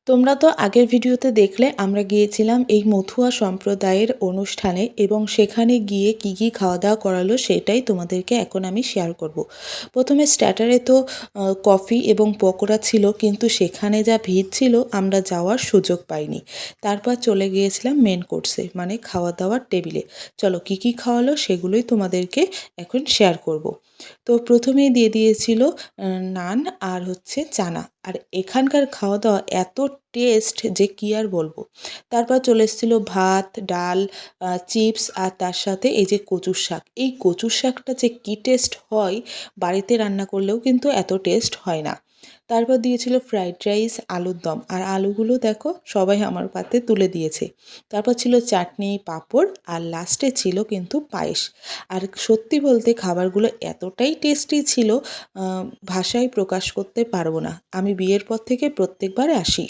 তোমরা তো আগের ভিডিওতে দেখলে আমরা গিয়েছিলাম এই মথুয়া সম্প্রদায়ের অনুষ্ঠানে এবং সেখানে গিয়ে কি কি খাওয়া দাওয়া করালো সেটাই তোমাদেরকে এখন আমি শেয়ার করব। প্রথমে স্টার্টারে তো কফি এবং পকোড়া ছিল, কিন্তু সেখানে যা ভিড় ছিল আমরা যাওয়ার সুযোগ পাইনি। তারপর চলে গিয়েছিলাম মেন কোর্সে, মানে খাওয়া দাওয়ার টেবিলে। চলো কি কি খাওয়ালো সেগুলোই তোমাদেরকে এখন শেয়ার করব। তো প্রথমেই দিয়ে দিয়েছিল নান আর হচ্ছে চানা। আর এখানকার খাওয়া দাওয়া এত টেস্ট যে কী আর বলবো। তারপর চলে এসেছিলো ভাত, ডাল, চিপস আর তার সাথে এই যে কচুর শাক। এই কচুর শাকটা যে কী টেস্ট হয়, বাড়িতে রান্না করলেও কিন্তু এত টেস্ট হয় না। তারপর দিয়েছিল ফ্রাইড রাইস, আলুর দম। আর আলুগুলো দেখো সবাই আমার পাতে তুলে দিয়েছে। তারপর ছিল চাটনি, পাঁপড় আর লাস্টে ছিল কিন্তু পায়েস। আর সত্যি বলতে খাবারগুলো এতটাই টেস্টি ছিল, ভাষায় প্রকাশ করতে পারবো না। আমি বিয়ের পর থেকে প্রত্যেকবার আসি।